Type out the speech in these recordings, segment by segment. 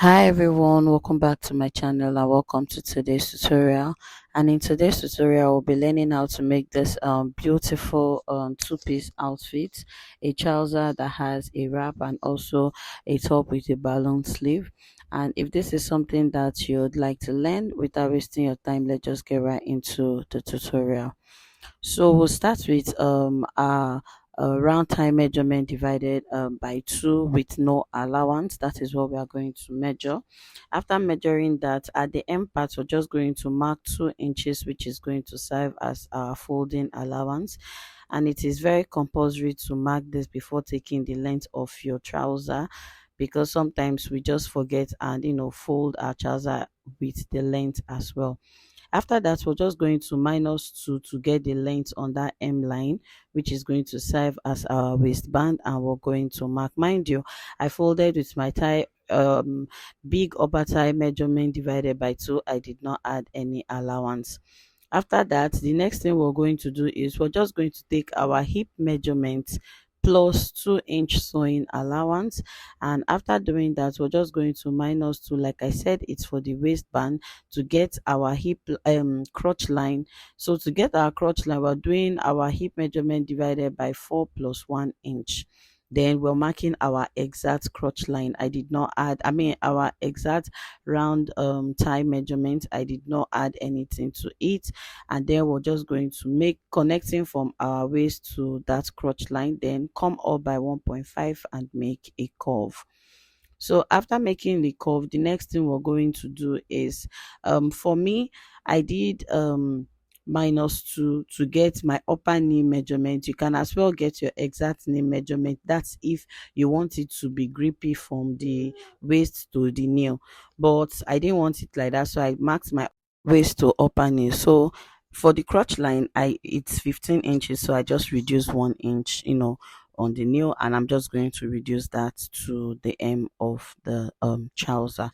Hi everyone, welcome back to my channel and welcome to today's tutorial. And in today's tutorial we'll be learning how to make this beautiful two-piece outfit, a trouser that has a wrap and also a top with a balloon sleeve. And if this is something that you'd like to learn without wasting your time, let's just get right into the tutorial. So we'll start with our round time measurement divided by 2 with no allowance. That is what we are going to measure. After measuring that, at the end part, we're just going to mark 2 inches, which is going to serve as our folding allowance. And it is very compulsory to mark this before taking the length of your trouser, because sometimes we just forget and fold our trouser with the length as well. After that, we're just going to minus 2 to get the length on that M line, which is going to serve as our waistband, and we're going to mark. Mind you, I folded with my tie big upper tie measurement divided by 2. I did not add any allowance. After that, the next thing we're going to do is we're just going to take our hip measurement plus 2-inch sewing allowance, and after doing that we're just going to minus 2. Like I said, it's for the waistband to get our hip crotch line. So to get our crotch line, we're doing our hip measurement divided by 4 plus 1 inch. Then we're marking our exact crotch line. I did not add, I mean, our exact round tie measurement. I did not add anything to it. And then we're just going to make connecting from our waist to that crotch line, then come up by 1.5 and make a curve. So after making the curve, the next thing we're going to do is for me, I did minus 2 to get my upper knee measurement. You can as well get your exact knee measurement. That's if you want it to be grippy from the waist to the knee, but I didn't want it like that, so I marked my waist to upper knee. So for the crotch line, it's 15 inches, so I just reduced 1 inch on the nail, and I'm just going to reduce that to the hem of the trouser.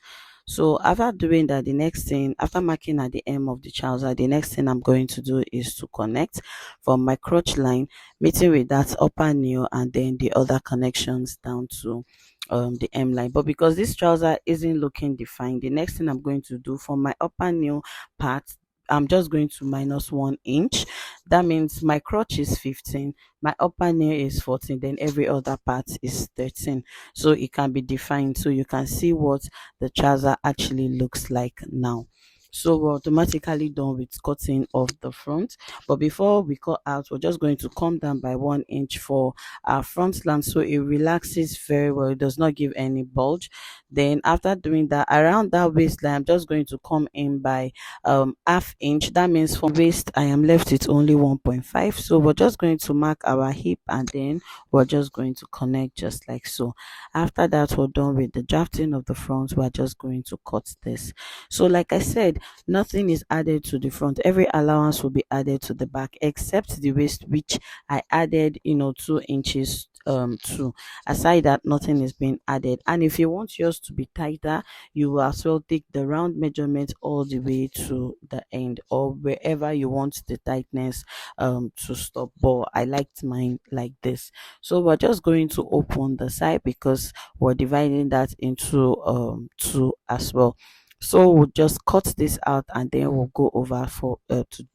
So after doing that, the next thing, after marking at the hem of the trouser, the next thing I'm going to do is to connect from my crotch line, meeting with that upper nail, and then the other connections down to the hem line. But because this trouser isn't looking defined, the next thing I'm going to do for my upper nail part, I'm just going to minus 1 inch. That means my crotch is 15, my upper nail is 14, then every other part is 13. So it can be defined, so you can see what the trouser actually looks like now. So we're automatically done with cutting off the front, but before we cut out, we're just going to come down by 1 inch for our front slant, so it relaxes very well, it does not give any bulge. Then after doing that, around that waistline, I'm just going to come in by half inch. That means from waist I am left with only 1.5. So we're just going to mark our hip, and then we're just going to connect just like so. After that, we're done with the drafting of the front. We're just going to cut this. So like I said, nothing is added to the front, every allowance will be added to the back except the waist, which I added 2 inches to. Aside that, nothing is being added. And if you want yours to be tighter, you will as well take the round measurement all the way to the end, or wherever you want the tightness to stop. But I liked mine like this. So we're just going to open the side because we're dividing that into two as well. So we'll just cut this out, and then we'll go over for to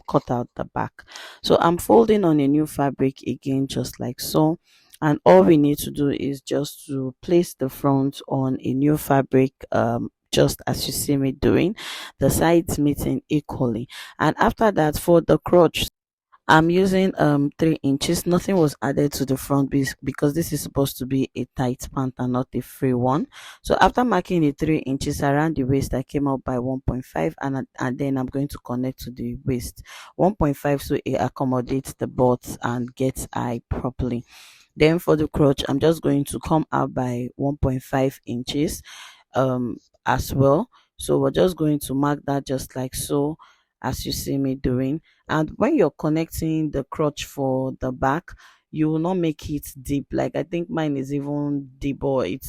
cut out the back. So I'm folding on a new fabric again, just like so, and all we need to do is just to place the front on a new fabric, just as you see me doing, the sides meeting equally. And after that, for the crotch, I'm using 3 inches. Nothing was added to the front because this is supposed to be a tight pant and not a free one. So after marking the 3 inches around the waist, I came out by 1.5, and then I'm going to connect to the waist 1.5, so it accommodates the butt and gets eye properly. Then for the crotch, I'm just going to come out by 1.5 inches as well. So we're just going to mark that just like so, as you see me doing. And when you're connecting the crotch for the back, you will not make it deep. Like I think mine is even deep, or it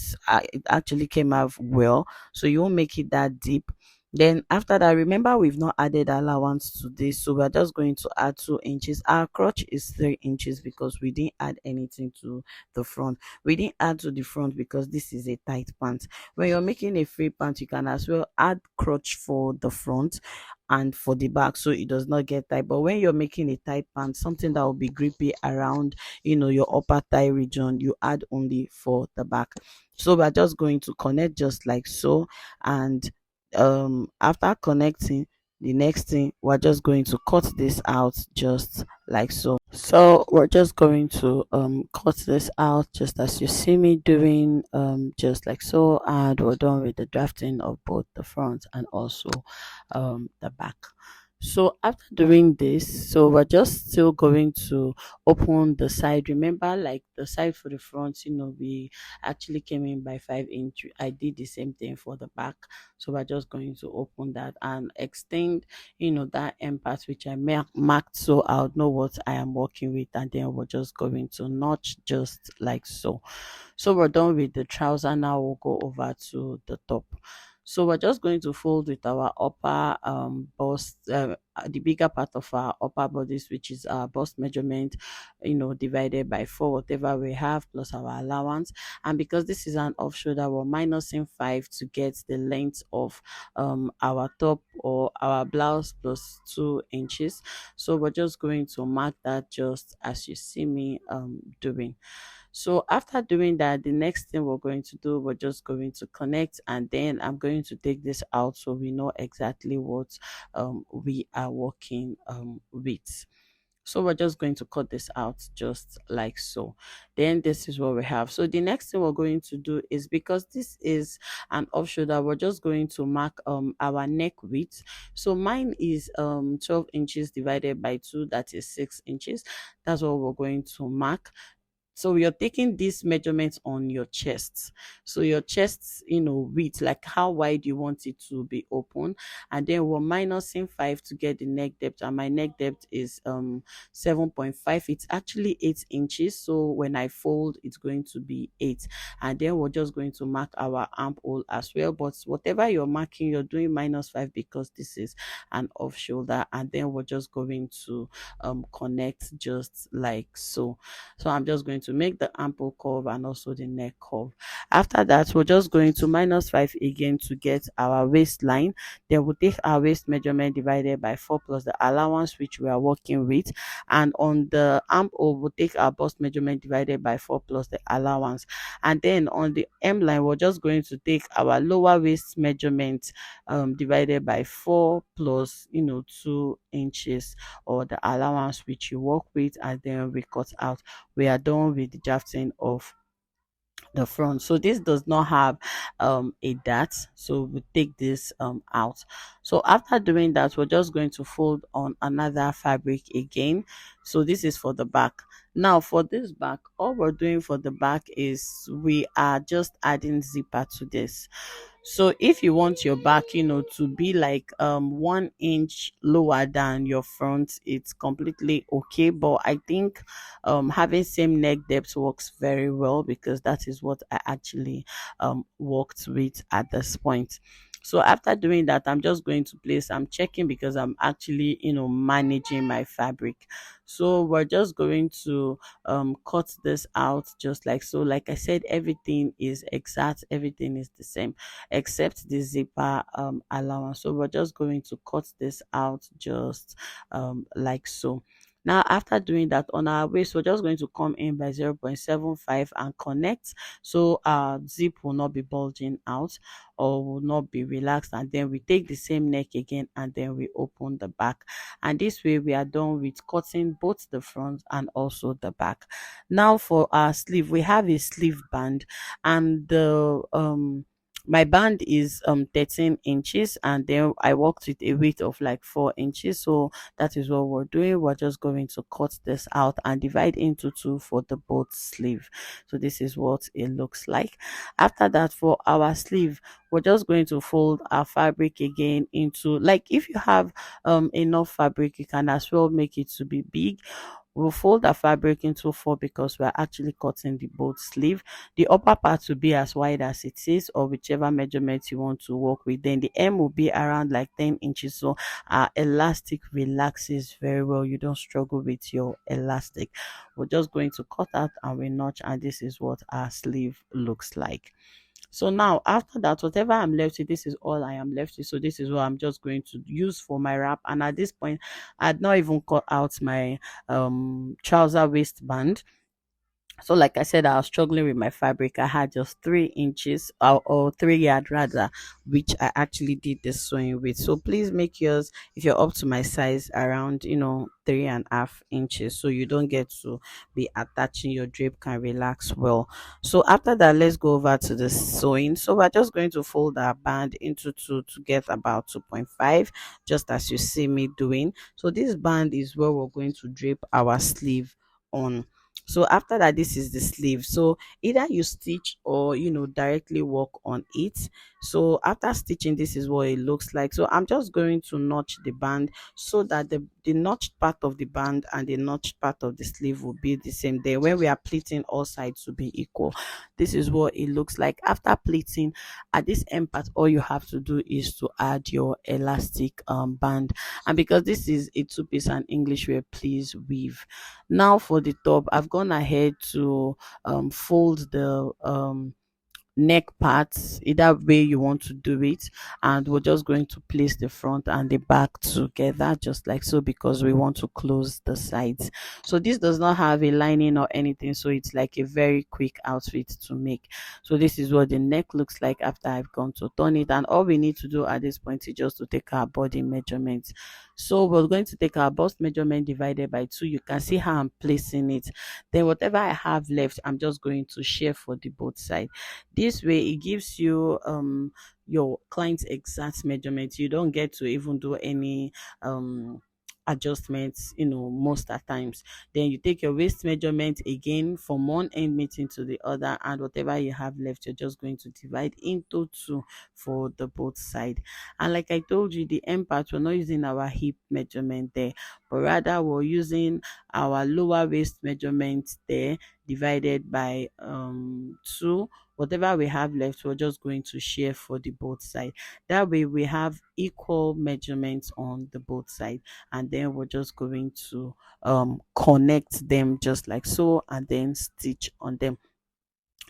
actually came out well, so you won't make it that deep. Then after that, remember we've not added allowance to this, so we're just going to add 2 inches. Our crotch is 3 inches because we didn't add anything to the front. We didn't add to the front because this is a tight pant. When you're making a free pant, you can as well add crotch for the front and for the back so it does not get tight. But when you're making a tight pant, something that will be grippy around, your upper thigh region, you add only for the back. So we're just going to connect just like so. And after connecting, the next thing, we're just going to cut this out just like so. So we're just going to cut this out just as you see me doing, just like so, and we're done with the drafting of both the front and also the back. So after doing this, so we're just still going to open the side. Remember, like the side for the front, we actually came in by 5 inch. I did the same thing for the back. So we're just going to open that and extend, that end part which I marked so I'll know what I am working with, and then we're just going to notch just like so. So we're done with the trouser. Now we'll go over to the top. So we're just going to fold with our upper bust, the bigger part of our upper bodies, which is our bust measurement, divided by 4, whatever we have, plus our allowance. And because this is an off shoulder, we're minusing 5 to get the length of our top or our blouse plus 2 inches. So we're just going to mark that just as you see me doing. So after doing that, the next thing we're going to do, we're just going to connect, and then I'm going to take this out so we know exactly what we are working with. So we're just going to cut this out just like so. Then this is what we have. So the next thing we're going to do is, because this is an off shoulder, we're just going to mark our neck width. So mine is 12 inches divided by 2, that is 6 inches. That's what we're going to mark. So you're taking this measurement on your chest. So your chest, width, like how wide you want it to be open. And then we're minusing 5 to get the neck depth. And my neck depth is 7.5. It's actually 8 inches. So when I fold, it's going to be 8. And then we're just going to mark our armhole as well. But whatever you're marking, you're doing -5 because this is an off shoulder. And then we're just going to connect just like so. So I'm just going to make the ample curve and also the neck curve. After that, we're just going to -5 again to get our waistline. Then we'll take our waist measurement divided by 4 plus the allowance which we are working with. And on the armhole, we'll take our bust measurement divided by 4 plus the allowance. And then on the M line, we're just going to take our lower waist measurement divided by 4 plus 2 inches, or the allowance which you work with, and then we cut out. We are done with the drafting of the front. So this does not have a dart, so we take this out. So after doing that, we're just going to fold on another fabric again. So this is for the back. Now for this back, all we're doing for the back is we are just adding zipper to this. So if you want your back, to be like 1 inch lower than your front, it's completely okay. But I think having same neck depth works very well, because that is what I actually worked with at this point. So after doing that, I'm just going to place, I'm checking because I'm actually, managing my fabric. So we're just going to cut this out just like so. Like I said, everything is exact, everything is the same except the zipper allowance. So we're just going to cut this out just like so. Now after doing that, on our waist, we're just going to come in by 0.75 and connect, so our zip will not be bulging out or will not be relaxed. And then we take the same neck again, and then we open the back. And this way we are done with cutting both the front and also the back. Now for our sleeve, we have a sleeve band, and the my band is 13 inches, and then I worked with a width of like 4 inches. So that is what we're doing. We're just going to cut this out and divide into 2 for the both sleeve. So this is what it looks like. After that, for our sleeve, we're just going to fold our fabric again into, like, if you have enough fabric, you can as well make it to be big. We'll fold the fabric into four because we're actually cutting the both sleeve. The upper part will be as wide as it is, or whichever measurement you want to work with. Then the hem will be around like 10 inches. So our elastic relaxes very well. You don't struggle with your elastic. We're just going to cut out and we notch, and this is what our sleeve looks like. So now after that, whatever I'm left with, this is all I am left with. So this is what I'm just going to use for my wrap. And at this point, I'd not even cut out my trouser waistband. So, like I said, I was struggling with my fabric. I had just 3 inches, or 3 yard rather, which I actually did the sewing with. So please make yours, if you're up to my size, around 3.5 inches, so you don't get to be attaching. Your drape can relax well. So after that, let's go over to the sewing. So we're just going to fold our band into two to get about 2.5, just as you see me doing. So this band is where we're going to drape our sleeve on. So after that, this is the sleeve. So either you stitch or directly work on it. So after stitching, this is what it looks like. So I'm just going to notch the band so that the notched part of the band and the notched part of the sleeve will be the same. Then when we are pleating, all sides to be equal. This is what it looks like after pleating. At this end part, all you have to do is to add your elastic band. And because this is a two-piece and English wear, please weave. Now for the top, I've gone ahead to fold the neck parts, either way you want to do it, and we're just going to place the front and the back together just like so, because we want to close the sides. So this does not have a lining or anything, so it's like a very quick outfit to make. So this is what the neck looks like after I've gone to turn it, and all we need to do at this point is just to take our body measurements. So we're going to take our bust measurement divided by 2. You can see how I'm placing it. Then whatever I have left, I'm just going to share for the both sides. This way it gives you your client's exact measurement. You don't get to even do any adjustments, most at times. Then you take your waist measurement again from one end meeting to the other, and whatever you have left, you're just going to divide into 2 for the both side. And like I told you, the end part, we're not using our hip measurement there, but rather we're using our lower waist measurement there, divided by 2. Whatever we have left, we're just going to share for the both side. That way we have equal measurements on the both side, and then we're just going to connect them just like so, and then stitch on them.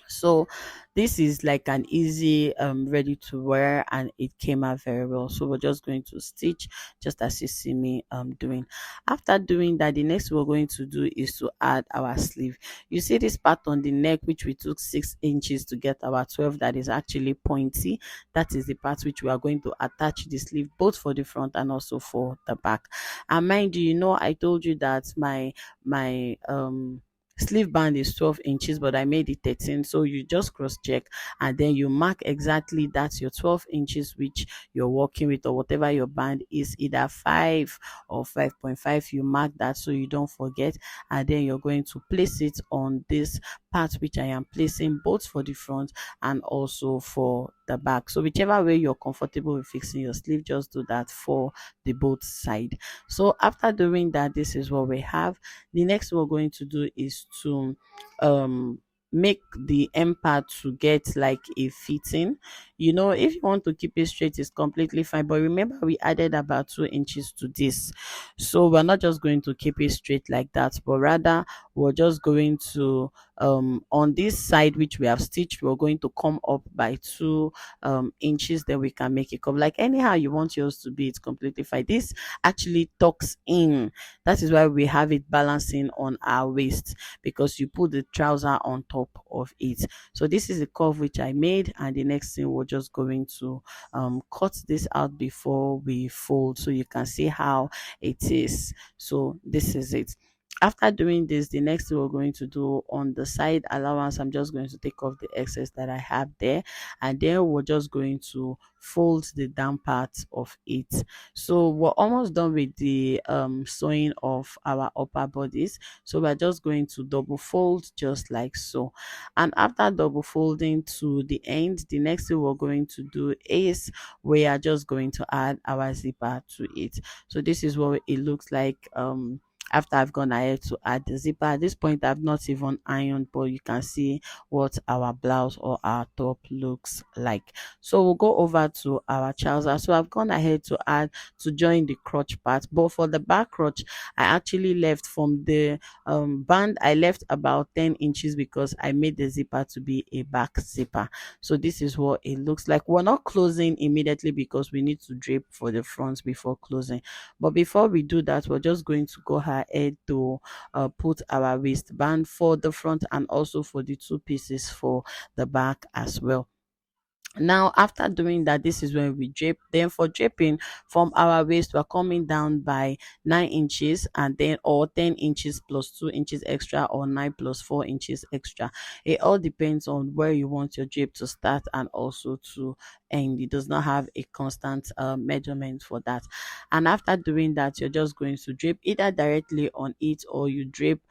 So this is like an easy ready to wear, and it came out very well. So we're just going to stitch just as you see me doing. After doing that, the next we're going to do is to add our sleeve. You see this part on the neck, which we took 6 inches to get our 12, that is actually pointy. That is the part which we are going to attach the sleeve, both for the front and also for the back. And mind you, I told you that my sleeve band is 12 inches, but I made it 13. So you just cross check, and then you mark exactly that's your 12 inches which you're working with, or whatever your band is, either 5 or 5.5. You mark that so you don't forget, and then you're going to place it on this part which I am placing, both for the front and also for the back. So whichever way you're comfortable with fixing your sleeve, just do that for the both side. So after doing that, this is what we have. The next we're going to do is to make the end part to get like a fitting. If you want to keep it straight, it's completely fine, but remember we added about 2 inches to this, so we're not just going to keep it straight like that, but rather we're just going to on this side which we have stitched, we're going to come up by 2 inches. Then we can make it come like anyhow you want yours to be. It's completely fine. This actually tucks in. That is why we have it balancing on our waist, because you put the trouser on top of it. So this is the curve which I made, and the next thing we're just going to cut this out before we fold, so you can see how it is. So this is it. After doing this, the next thing we're going to do on the side allowance, I'm just going to take off the excess that I have there, and then we're just going to fold the down part of it. So we're almost done with the sewing of our upper bodies, so we're just going to double fold just like so. And after double folding to the end, the next thing we're going to do is we are just going to add our zipper to it. So this is what it looks like after I've gone ahead to add the zipper. At this point, I've not even ironed, but you can see what our blouse or our top looks like. So we'll go over to our trouser. So I've gone ahead to add to join the crotch part, but for the back crotch, I actually left from the band, I left about 10 inches because I made the zipper to be a back zipper. So this is what it looks like. We're not closing immediately because we need to drape for the front before closing. But before we do that, we're just going to go ahead to put our waistband for the front and also for the two pieces for the back as well. Now after doing that, this is when we drape. Then for draping, from our waist we're coming down by 9 inches, and then or 10 inches plus 2 inches extra, or 9 plus 4 inches extra. It all depends on where you want your drape to start and also to end. It does not have a constant measurement for that. And after doing that, you're just going to drape either directly on it, or you drape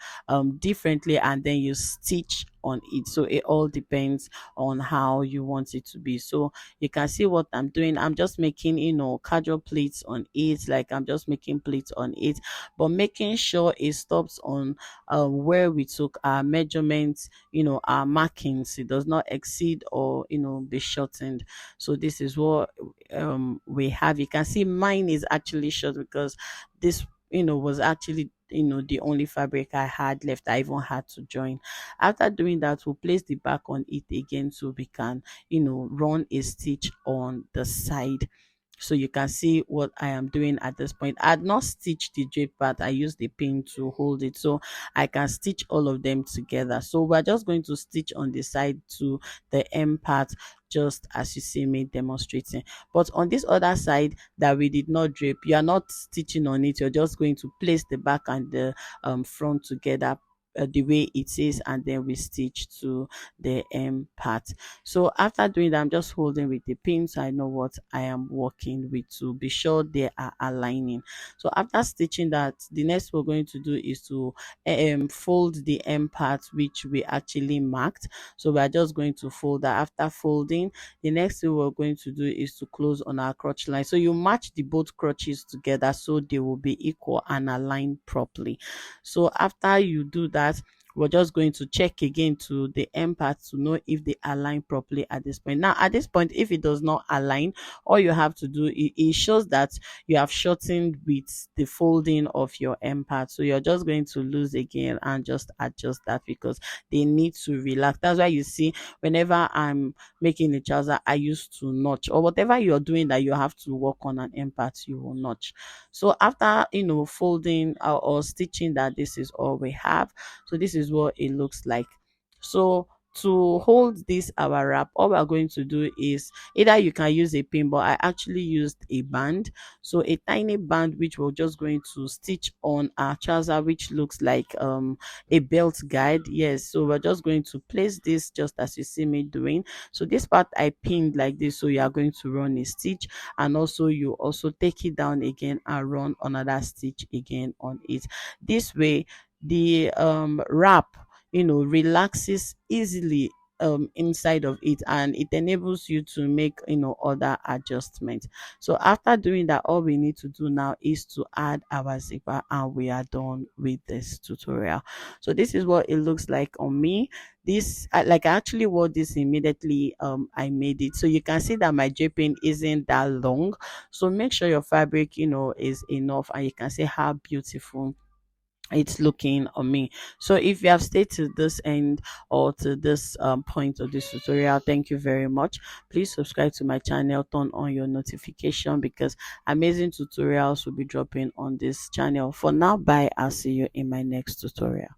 differently and then you stitch on it. So it all depends on how you want it to be. So you can see what I'm doing. I'm just making, casual pleats on it, like I'm just making pleats on it, but making sure it stops on where we took our measurements, our markings. It does not exceed or be shortened. So this is what we have. You can see mine is actually short because this was actually the only fabric I had left. I even had to join. After doing that, we'll place the back on it again so we can run a stitch on the side. So you can see what I am doing at this point. I had not stitched the drape part. I used the pin to hold it so I can stitch all of them together. So we're just going to stitch on the side to the end part, just as you see me demonstrating. But on this other side that we did not drape, you are not stitching on it. You're just going to place the back and the front together the way it is, and then we stitch to the end part. So after doing that, I'm just holding with the pin so I know what I am working with to be sure they are aligning. So after stitching that, the next we're going to do is to fold the end part which we actually marked. So we are just going to fold that. After folding, the next thing we're going to do is to close on our crotch line. So you match the both crotches together so they will be equal and aligned properly. So after you do that, we're just going to check again to the end part to know if they align properly at this point. Now at this point, if it does not align, all you have to do, it shows that you have shortened with the folding of your end part. So you're just going to lose again and just adjust that because they need to relax. That's why you see whenever I'm making a trouser, I used to notch, or whatever you're doing that you have to work on an end part, you will notch. So after folding or stitching that, this is all we have. So this is what it looks like. So to hold this our wrap, all we are going to do is either you can use a pin, but I actually used a band. So a tiny band which we're just going to stitch on our trouser, which looks like a belt guide. Yes, so we're just going to place this just as you see me doing. So this part I pinned like this, so you are going to run a stitch, and also you also take it down again and run another stitch again on it. This way the wrap relaxes easily inside of it, and it enables you to make other adjustments. So after doing that, all we need to do now is to add our zipper, and we are done with this tutorial. So this is what it looks like on me. This like I actually wore this immediately I made it, so you can see that my draping isn't that long. So make sure your fabric is enough, and you can see how beautiful it's looking on me. So if you have stayed to this end or to this point of this tutorial, thank you very much. Please subscribe to my channel, turn on your notification, because amazing tutorials will be dropping on this channel. For now, bye. I'll see you in my next tutorial.